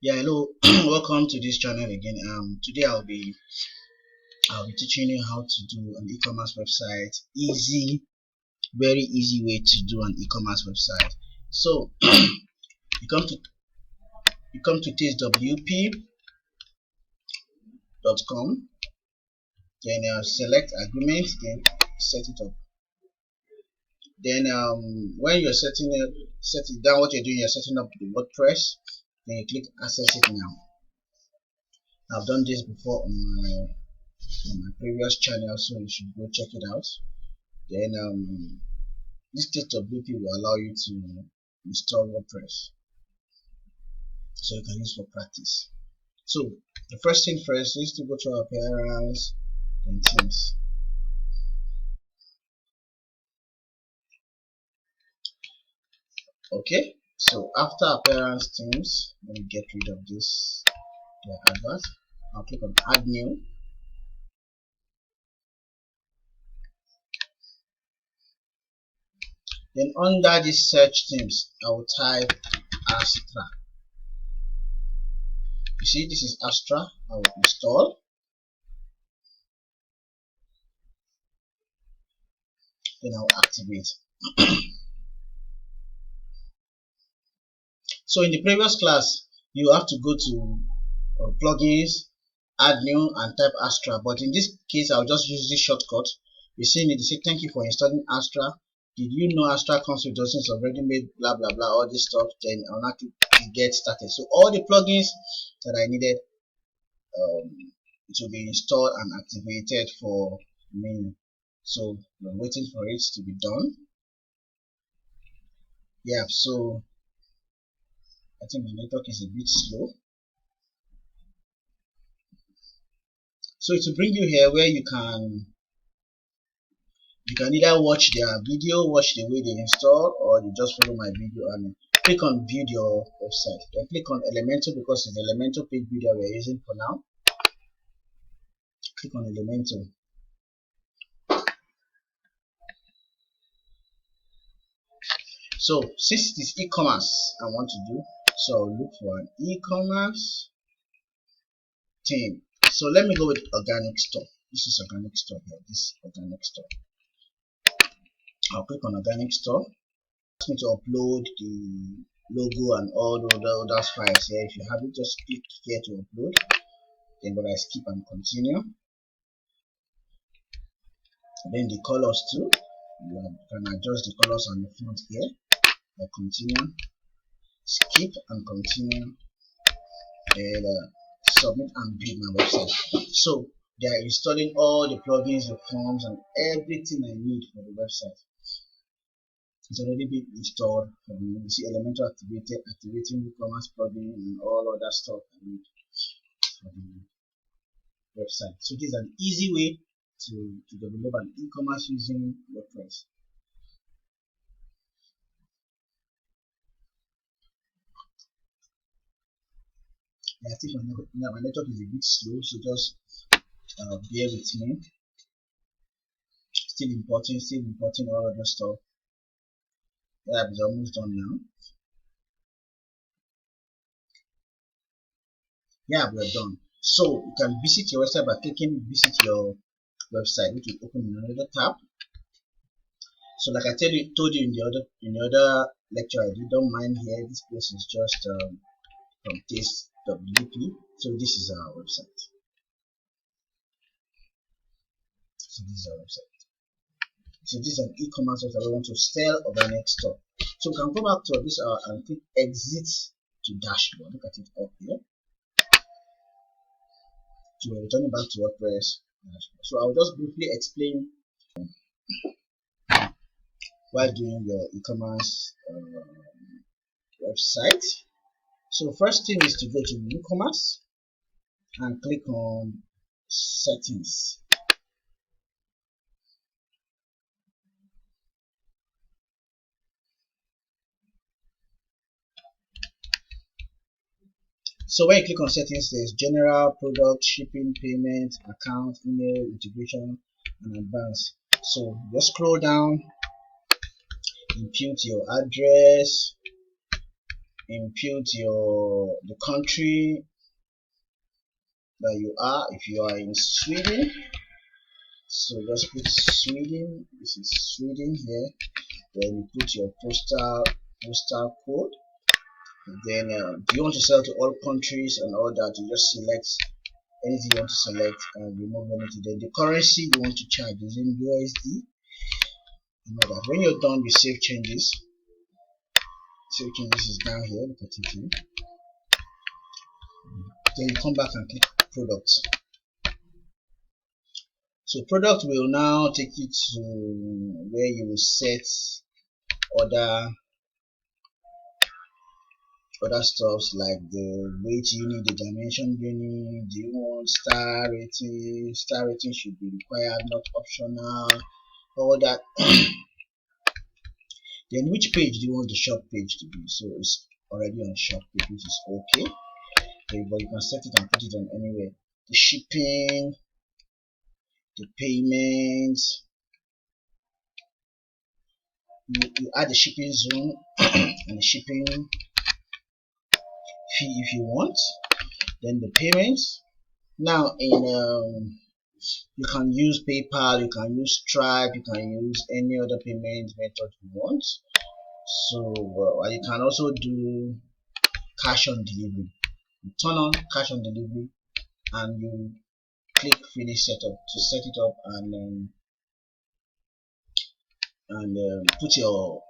Yeah, hello. Welcome to this channel again. Today I'll be teaching you how to do an e-commerce website. Very easy way to do an e-commerce website. So you come to tastewp.com, then select agreement, then set it up. Then when you're set it down, what you're doing, you're setting up the WordPress. Then you click access it now. I've done this before on my previous channel, so you should go check it out. Then this tastewp will allow you to install WordPress, so you can use for practice. So the first thing first is to go to appearance and themes. Okay, so after appearance themes, let me get rid of this advert. I'll click on add new. Then under this search themes, I will type Astra. You see, this is Astra. I will install. Then I will activate. So in the previous class, you have to go to plugins, add new, and type Astra. But in this case, I'll just use this shortcut. You see it, say thank you for installing Astra. Did you know Astra comes with dozens of ready-made blah blah blah, all this stuff? Then I'll now click get started. So all the plugins that I needed, it will be installed and activated for me. So we're waiting for it to be done. Yeah, so I think my network is a bit slow. So it will bring you here where you can either watch their video, watch the way they install, or you just follow my video and click on build your website. Then click on Elementor because it's the Elementor page builder we're using for now. Click on Elementor. So since it is e-commerce I want to do, so I'll look for an e-commerce theme. So let me go with organic store. This is organic store here. This is organic store. I'll click on organic store. Ask me to upload the logo and all the other files here. If you have it, just click here to upload. Then I skip and continue. Then the colors too. You can adjust the colors on the front here. I continue, skip and continue, and submit and build my website. So they are installing all the plugins, the forms, and everything I need for the website. It's already been installed for me. You see Elementor activated, activating e-commerce plugin and all other stuff I need for the website. So this is an easy way to develop an e-commerce using WordPress. I think my network is a bit slow, so just bear with me. Still importing all other stuff. Yeah, it's almost done now. Yeah, we're done. So you can visit your website by clicking visit your website, which will open in another tab. So like I told you in the other lecture I did, don't mind here. This place is just from tastewp. So this is our website. So this is our website. So this is an e-commerce website. We want to sell organic stuff. So we can go back to this and click exit to dashboard. Look at it up here. So we're returning back to WordPress dashboard. So I'll just briefly explain while doing your e-commerce website. So first thing is to go to Ecommerce and click on settings. So when you click on settings, there's general, product, shipping, payment, account, email, integration, and advanced. So just scroll down, input your address, input the country that you are. If you are in Sweden, so just put Sweden. This is Sweden here. Then you put your postal code. And then do you want to sell to all countries and all that? You just select anything you want to select and remove anything. Then the currency you want to charge is in USD. You know that. When you're done, you save changes. Save changes is down here. Look at it here. Then you come back and click products. So product will now take you to where you will set other stuffs like the weight unit, the dimension unit. Do you want star rating? Star rating should be required, not optional. All that. Then which page do you want the shop page to be? So it's already on shop page, which is okay. But you can set it and put it on anywhere. The shipping, the payments, you add the shipping zone and the shipping fee if you want. Then the payments. Now in you can use PayPal, you can use Stripe, you can use any other payment method you want. So you can also do cash on delivery. You turn on cash on delivery and you click finish setup to set it up and put your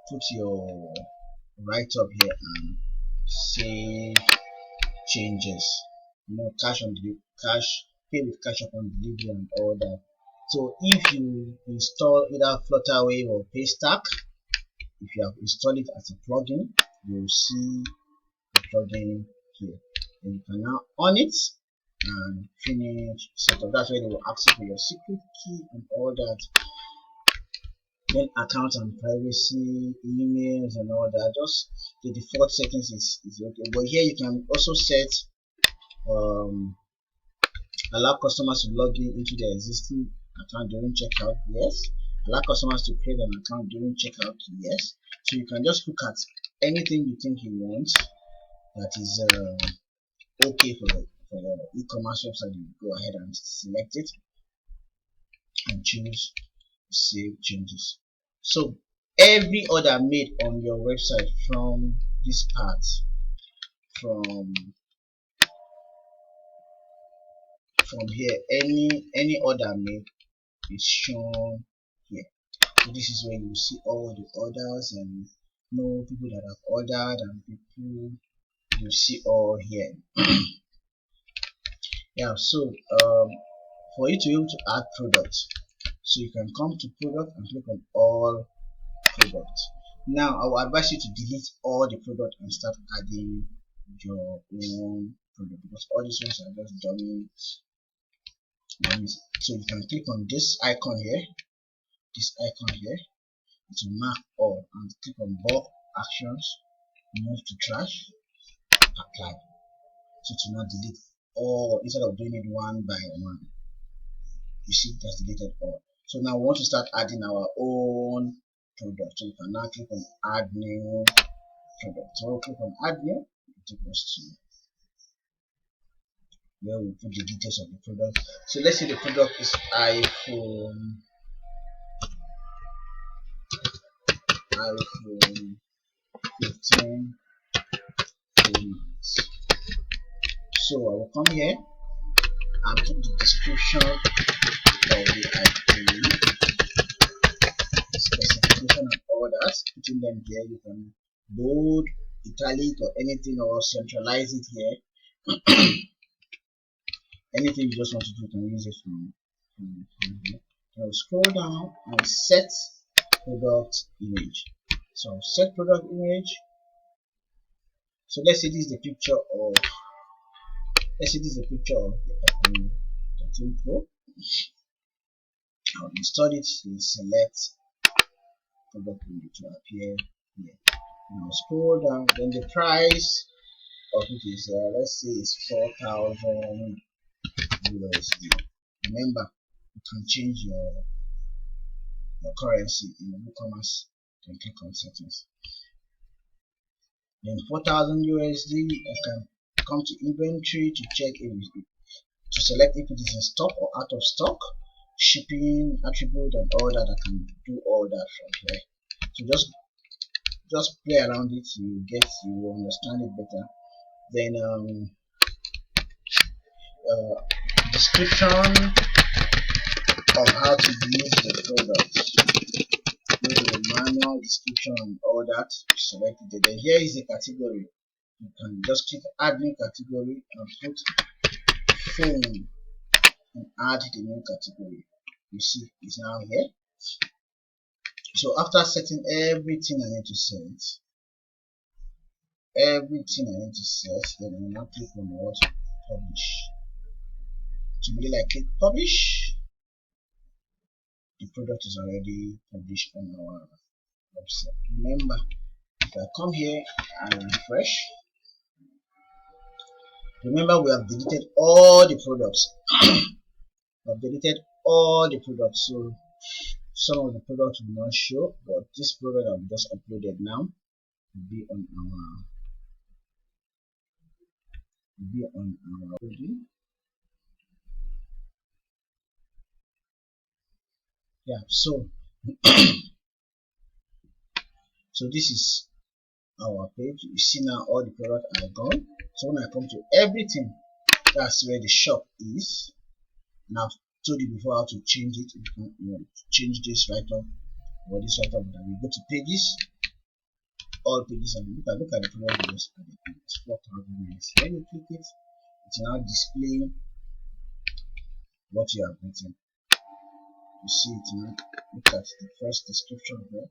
write up here and save changes. You know, cash on delivery, pay with cash upon delivery and all that. So if you install either Flutterwave or Paystack, if you have installed it as a plugin, you will see the plugin here. And you can now on it and finish setup. That's where they will ask you for your secret key and all that. Then account and privacy, emails and all that. Just the default settings is okay. But here you can also set allow customers to log in into their existing account during checkout. Yes. Allow customers to create an account during checkout. Yes. So you can just look at anything you think you want that is okay for the e-commerce website. You go ahead and select it and choose save changes. So every order made on your website from this part, from here, any order made is shown here. So this is where you see all the orders and know people that have ordered and people you see all here. Yeah, so for you to be able to add products, so you can come to product and click on all products. Now I will advise you to delete all the product and start adding your own product, because all these ones are just dummy. So you can click on this icon here, it will mark all, and click on bulk actions, move to trash, apply. So to not delete all instead of doing it one by one. You see, it has deleted all. So now we want to start adding our own product. So you can now click on add new product. So we'll click on add new, it takes us to where we put the details of the product. So let's say the product is iPhone 15 payments. So I will come here and put the description of the iPhone, specification and all that, putting them here. You can bold, italic or anything, or centralize it here. Anything you just want to do, you can use it from here. I'll scroll down and set product image. So set product image. So let's say this is the picture of the iPhone 13 Pro. I'll install it and select product image to appear here. Now scroll down, then the price of it is let's say it's 4,000 USD. Remember, you can change your currency in Ecommerce. You can click on settings. Then 4,000 USD. I can come to inventory to check to select if it is in stock or out of stock, shipping attribute and all that. I can do all that from here. So just play around it, you will understand it better. Then description of how to use the product. Maybe the manual description and all that. Select it. Then here is the category. You can just click add new category and put phone and add the new category. You see it's now here. So after setting everything I need to set, then I will now click on what? Publish. So immediately I click publish, the product is already published on our website. Remember, if I come here and refresh, remember we have deleted all the products. So some of the products will not show, but this product I've just uploaded now will be on our yeah. So so this is our page. You see now all the products are gone. So when I come to everything, that's where the shop is. Now I've told you before how to change it. You can change this right up or this right up. Then we go to pages, all pages, and look at the product. It's 4,000 minutes. When you click it, it's now displaying what you have written. You see it now. Look at the first description here,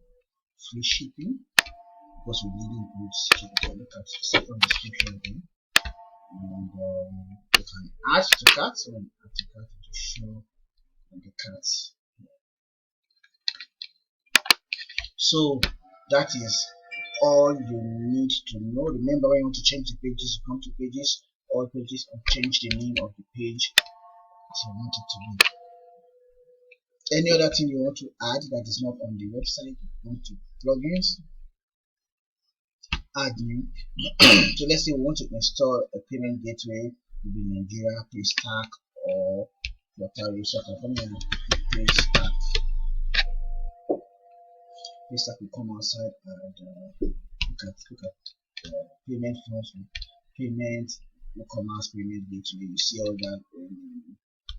free shipping, because we really include shipping. Look at the second description here, and you can add to cart. So add to cart to show the carts. So that is all you need to know. Remember, when you want to change the pages, you come to pages, all pages, and change the name of the page as you want it to be. Any other thing you want to add that is not on the website, you want to plugins, add new. So let's say we want to install a payment gateway, maybe Nigeria, Paystack, or Lottery. So I can come in Paystack will come outside and look at payment forms, payment, Ecommerce payment gateway. You see all that.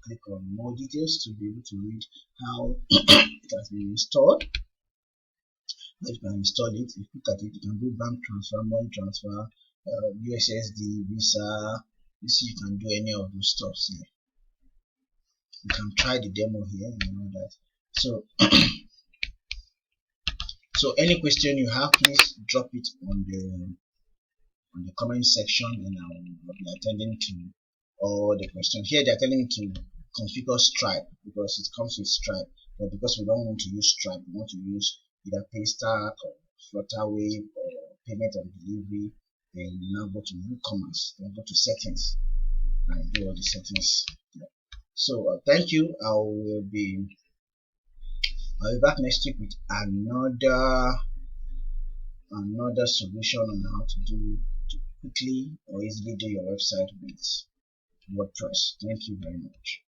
Click on more details to be able to read how it has been installed. If you can install it, if you look at it, you can do bank transfer, money transfer, USSD, Visa. You see, you can do any of those stuff here. You can try the demo here, you know that. So any question you have, please drop it on the comment section, and I'll be attending to all the questions. Here they're telling me to configure Stripe because it comes with Stripe, but because we don't want to use Stripe, we want to use either Paystack or Flutterwave or payment and delivery. Then you now go to Ecommerce, then go to settings and do all the settings. Yeah. So thank you. I will be back next week with another solution on how to quickly or easily do your website with WordPress. Thank you very much.